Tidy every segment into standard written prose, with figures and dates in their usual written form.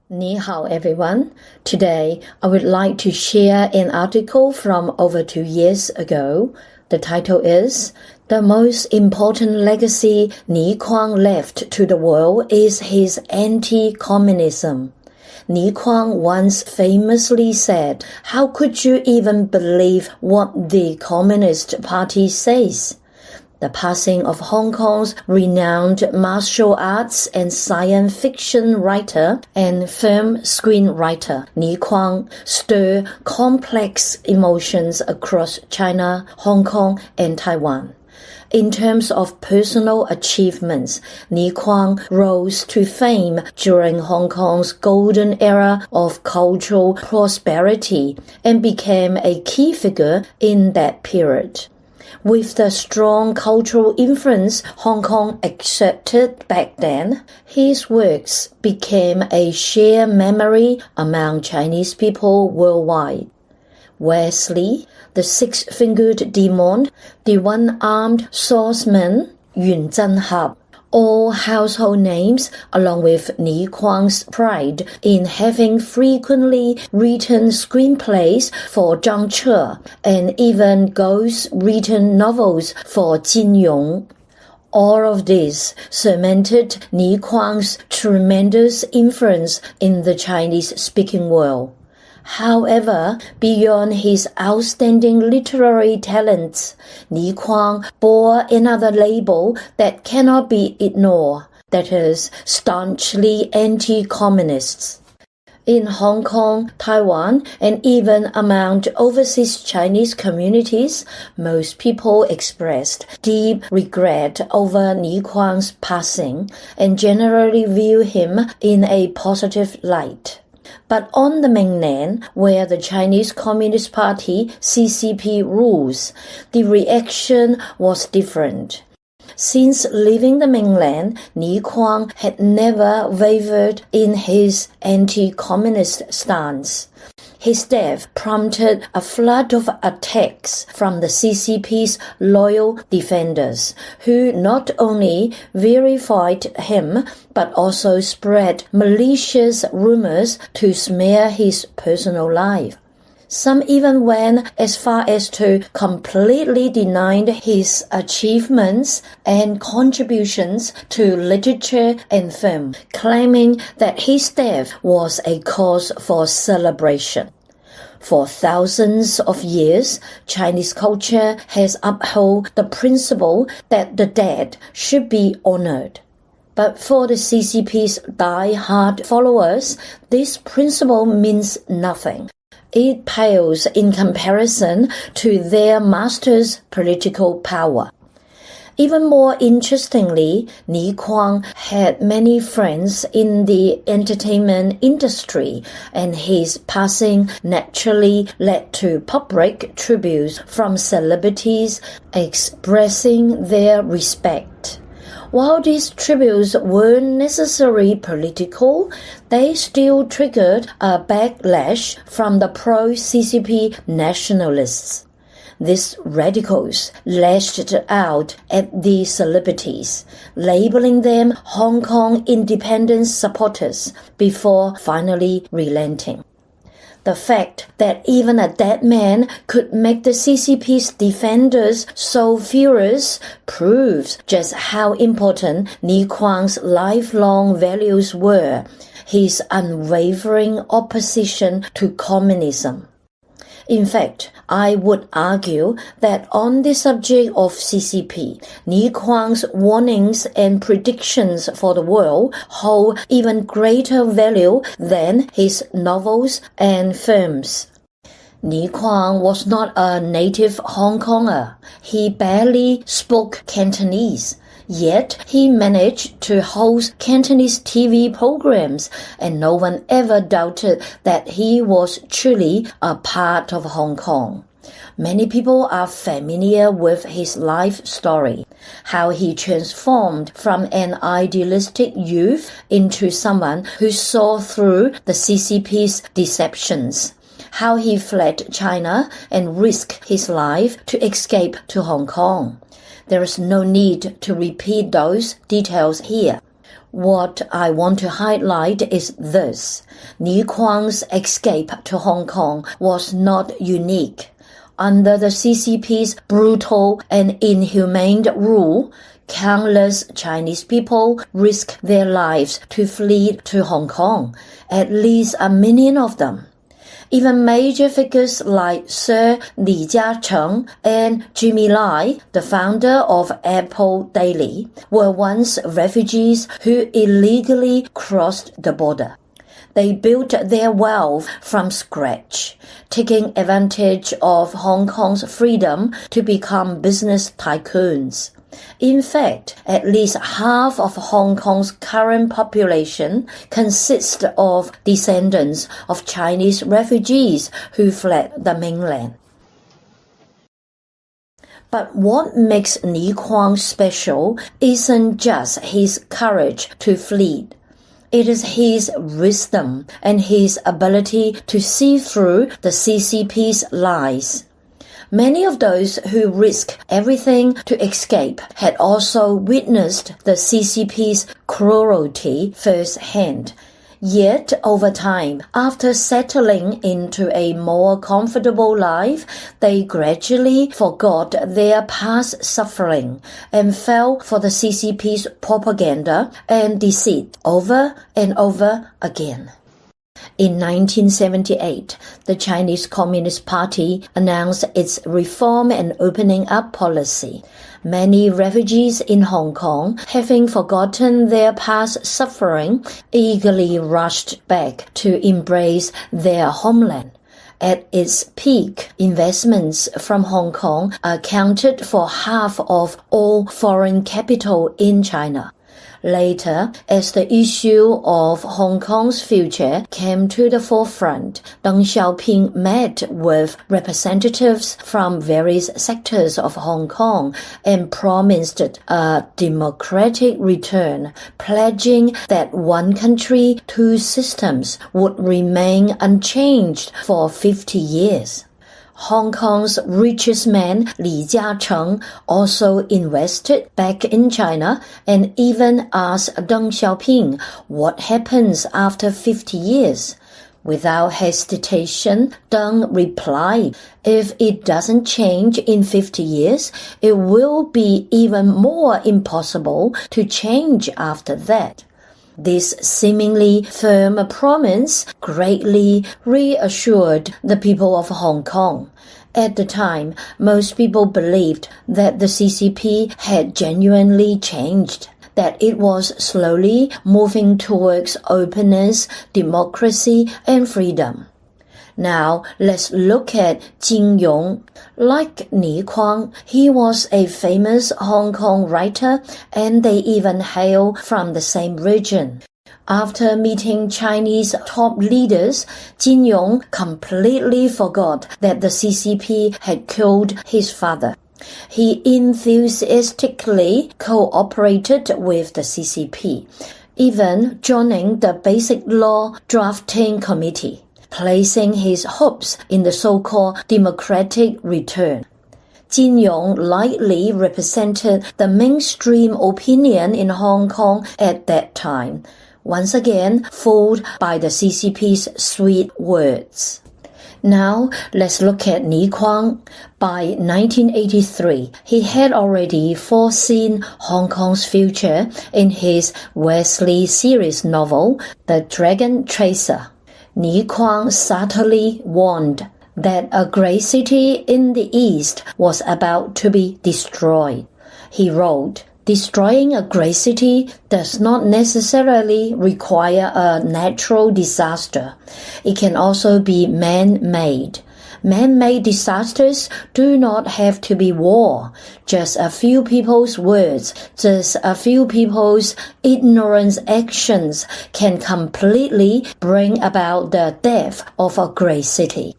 Ni hao everyone. Today I would like to share an article from over 2 years ago. The title is "The most important legacy Ni Kuang left to the world is his anti-communism." Ni Kuang once famously said, "How could you even believe what the Communist Party says?" The passing of Hong Kong's renowned martial arts and science fiction writer and film screenwriter Ni Kuang stirred complex emotions across China, Hong Kong, and Taiwan. In terms of personal achievements, Ni Kuang rose to fame during Hong Kong's golden era of cultural prosperity and became a key figure in that period. With the strong cultural influence Hong Kong exerted back then, his works became a shared memory among Chinese people worldwide. Wesley, the six-fingered demon, the one-armed swordsman, Yun Zhenhao, all household names along with Ni Kuang's pride in having frequently written screenplays for Zhang Che and even ghost-written novels for Jin Yong. All of this cemented Ni Kuang's tremendous influence in the Chinese-speaking world. However, beyond his outstanding literary talents, Ni Kuang bore another label that cannot be ignored, that is, staunchly anti-communists. In Hong Kong, Taiwan, and even among overseas Chinese communities, most people expressed deep regret over Ni Kuang's passing and generally view him in a positive light. But on the mainland, where the Chinese Communist Party (CCP) rules, the reaction was different. Since leaving the mainland, Ni Kuang had never wavered in his anti-communist stance. His death prompted a flood of attacks from the CCP's loyal defenders, who not only vilified him but also spread malicious rumors to smear his personal life. Some even went as far as to completely deny his achievements and contributions to literature and film, claiming that his death was a cause for celebration. For thousands of years, Chinese culture has upheld the principle that the dead should be honored. But for the CCP's die-hard followers, this principle means nothing. It pales in comparison to their master's political power. Even more interestingly, Ni Kuang had many friends in the entertainment industry, and his passing naturally led to public tributes from celebrities expressing their respect. While these tributes weren't necessarily political, they still triggered a backlash from the pro-CCP nationalists. These radicals lashed out at the celebrities, labeling them Hong Kong independence supporters before finally relenting. The fact that even a dead man could make the CCP's defenders so furious proves just how important Ni Kuang's lifelong values were, his unwavering opposition to communism. In fact, I would argue that on the subject of CCP, Ni Kuang's warnings and predictions for the world hold even greater value than his novels and films. Ni Kuang was not a native Hong Konger. He barely spoke Cantonese. Yet he managed to host Cantonese TV programs, and no one ever doubted that he was truly a part of Hong Kong. Many people are familiar with his life story, how he transformed from an idealistic youth into someone who saw through the CCP's deceptions, how he fled China and risked his life to escape to Hong Kong. There is no need to repeat those details here. What I want to highlight is this. Ni Kuang's escape to Hong Kong was not unique. Under the CCP's brutal and inhumane rule, countless Chinese people risked their lives to flee to Hong Kong, at least 1 million of them. Even major figures like Sir Li Jiacheng and Jimmy Lai, the founder of Apple Daily, were once refugees who illegally crossed the border. They built their wealth from scratch, taking advantage of Hong Kong's freedom to become business tycoons. In fact, at least half of Hong Kong's current population consists of descendants of Chinese refugees who fled the mainland. But what makes Ni Kuang special isn't just his courage to flee. It is his wisdom and his ability to see through the CCP's lies. Many of those who risked everything to escape had also witnessed the CCP's cruelty firsthand. Yet, over time, after settling into a more comfortable life, they gradually forgot their past suffering and fell for the CCP's propaganda and deceit over and over again. In 1978, the Chinese Communist Party announced its reform and opening up policy. Many refugees in Hong Kong, having forgotten their past suffering, eagerly rushed back to embrace their homeland. At its peak, investments from Hong Kong accounted for half of all foreign capital in China. Later, as the issue of Hong Kong's future came to the forefront, Deng Xiaoping met with representatives from various sectors of Hong Kong and promised a democratic return, pledging that one country, two systems would remain unchanged for 50 years. Hong Kong's richest man, Li Jiacheng, also invested back in China and even asked Deng Xiaoping what happens after 50 years. Without hesitation, Deng replied, "If it doesn't change in 50 years, it will be even more impossible to change after that." This seemingly firm promise greatly reassured the people of Hong Kong. At the time, most people believed that the CCP had genuinely changed, that it was slowly moving towards openness, democracy, and freedom. Now, let's look at Jin Yong. Like Ni Kuang, he was a famous Hong Kong writer, and they even hail from the same region. After meeting Chinese top leaders, Jin Yong completely forgot that the CCP had killed his father. He enthusiastically cooperated with the CCP, even joining the Basic Law Drafting Committee, placing his hopes in the so-called democratic return. Jin Yong lightly represented the mainstream opinion in Hong Kong at that time, once again fooled by the CCP's sweet words. Now, let's look at Ni Kuang. By 1983, he had already foreseen Hong Kong's future in his Wesley series novel, The Dragon Tracer. Ni Kuang subtly warned that a great city in the east was about to be destroyed. He wrote, "Destroying a great city does not necessarily require a natural disaster. It can also be man-made. Man-made disasters do not have to be war. Just a few people's words, just a few people's ignorant actions can completely bring about the death of a great city.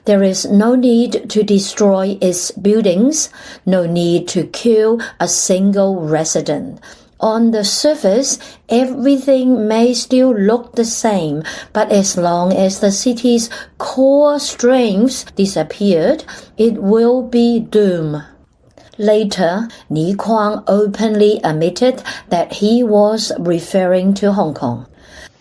There is no need to destroy its buildings, no need to kill a single resident. On the surface, everything may still look the same, but as long as the city's core strengths disappeared, it will be doom." Later, Ni Kuang openly admitted that he was referring to Hong Kong.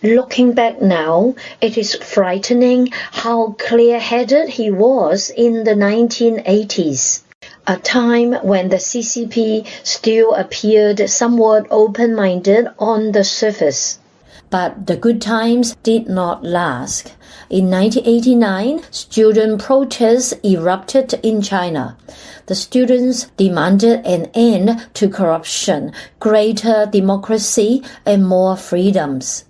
Looking back now, it is frightening how clear-headed he was in the 1980s, a time when the CCP still appeared somewhat open-minded on the surface. But the good times did not last. In 1989, student protests erupted in China. The students demanded an end to corruption, greater democracy, and more freedoms.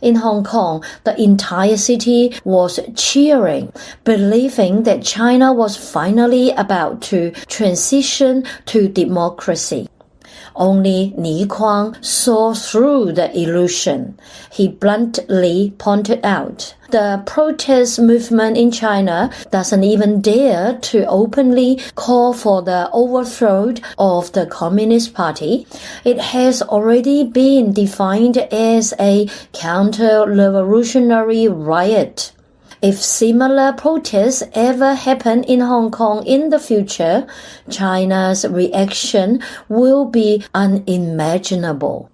In Hong Kong, the entire city was cheering, believing that China was finally about to transition to democracy. Only Ni Kuang saw through the illusion. He bluntly pointed out, the protest movement in China doesn't even dare to openly call for the overthrow of the Communist Party. It has already been defined as a counter-revolutionary riot. If similar protests ever happen in Hong Kong in the future, China's reaction will be unimaginable.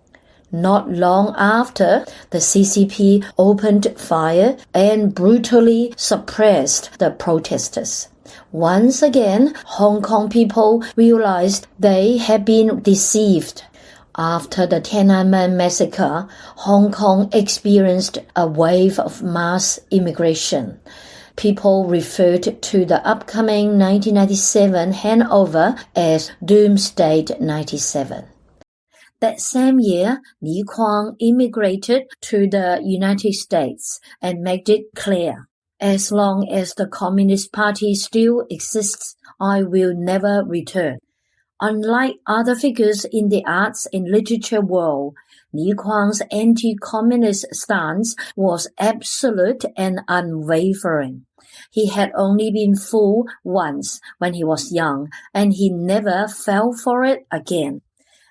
Not long after, the CCP opened fire and brutally suppressed the protesters. Once again, Hong Kong people realized they had been deceived. After the Tiananmen massacre, Hong Kong experienced a wave of mass immigration. People referred to the upcoming 1997 handover as Doomsday 97. That same year, Ni Kuang immigrated to the United States and made it clear, as long as the Communist Party still exists, I will never return. Unlike other figures in the arts and literature world, Ni Kuang's anti-communist stance was absolute and unwavering. He had only been fooled once when he was young, and he never fell for it again.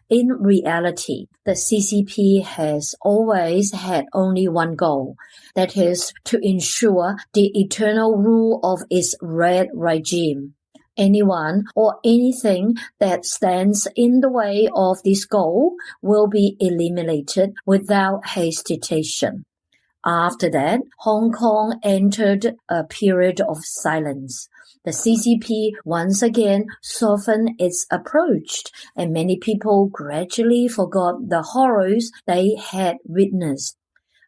In reality, the CCP has always had only one goal, that is, to ensure the eternal rule of its red regime. Anyone or anything that stands in the way of this goal will be eliminated without hesitation. After that, Hong Kong entered a period of silence. The CCP once again softened its approach, and many people gradually forgot the horrors they had witnessed.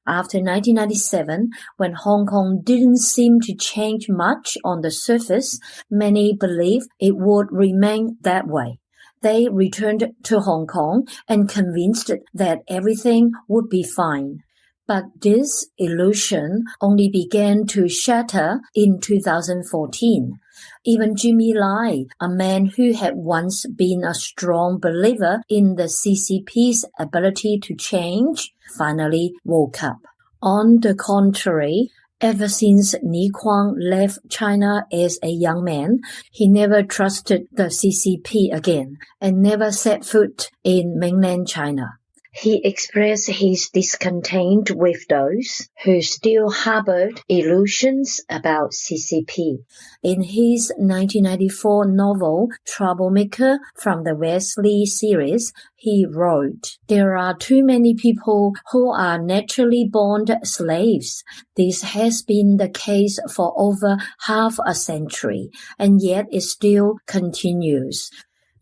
After 1997, when Hong Kong didn't seem to change much on the surface, many believed it would remain that way. They returned to Hong Kong and convinced that everything would be fine. But this illusion only began to shatter in 2014. Even Jimmy Lai, a man who had once been a strong believer in the CCP's ability to change, finally woke up. On the contrary, ever since Ni Kuang left China as a young man, he never trusted the CCP again and never set foot in mainland China. He expressed his discontent with those who still harbored illusions about CCP. In his 1994 novel Troublemaker from the Wesley series, he wrote, "There are too many people who are naturally born slaves. This has been the case for over half a century, and yet it still continues.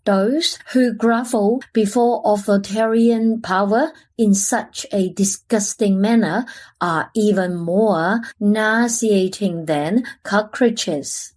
Those who grovel before authoritarian power in such a disgusting manner are even more nauseating than cockroaches."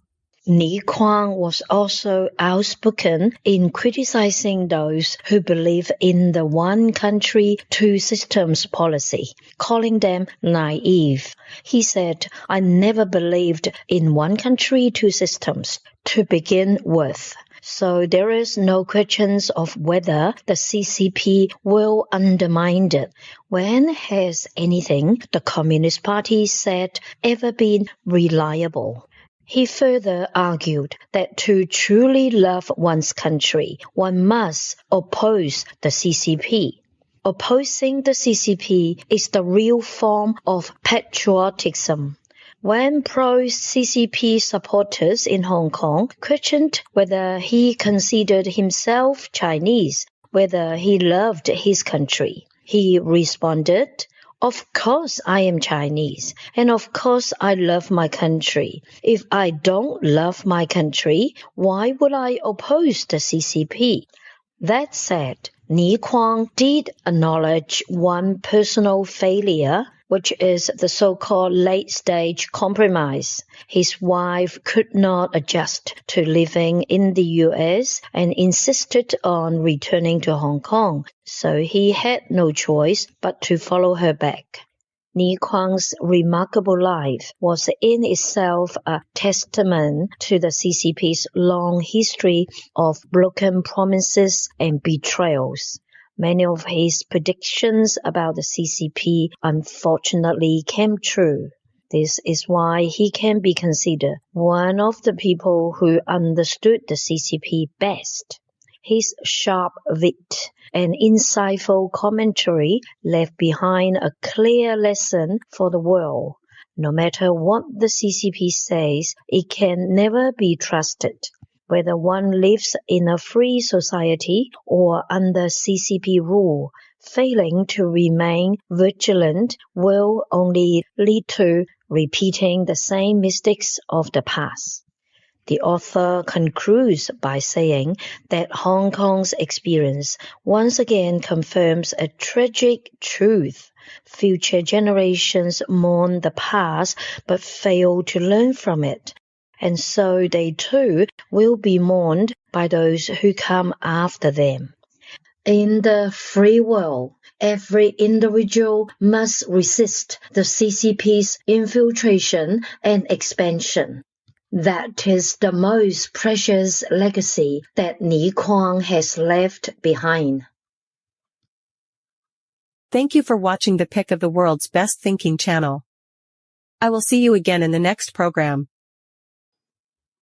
Ni Kuang was also outspoken in criticizing those who believe in the one country, two systems policy, calling them naive. He said, "I never believed in one country, two systems to begin with. So there is no question of whether the CCP will undermine it. When has anything the Communist Party said ever been reliable?" He further argued that to truly love one's country, one must oppose the CCP. Opposing the CCP is the real form of patriotism. When pro-CCP supporters in Hong Kong questioned whether he considered himself Chinese, whether he loved his country, he responded, "Of course I am Chinese, and of course I love my country. If I don't love my country, why would I oppose the CCP?" That said, Kuang did acknowledge one personal failure, which is the so-called late-stage compromise. His wife could not adjust to living in the US and insisted on returning to Hong Kong, so he had no choice but to follow her back. Kuang's remarkable life was in itself a testament to the CCP's long history of broken promises and betrayals. Many of his predictions about the CCP unfortunately came true. This is why he can be considered one of the people who understood the CCP best. His sharp wit and insightful commentary left behind a clear lesson for the world. No matter what the CCP says, it can never be trusted. Whether one lives in a free society or under CCP rule, failing to remain vigilant will only lead to repeating the same mistakes of the past. The author concludes by saying that Hong Kong's experience once again confirms a tragic truth. Future generations mourn the past but fail to learn from it, and so they too will be mourned by those who come after them. In the free world, every individual must resist the CCP's infiltration and expansion. That is the most precious legacy that Kuang has left behind. Thank you for watching the pick of the world's best thinking channel. I will see you again in the next program.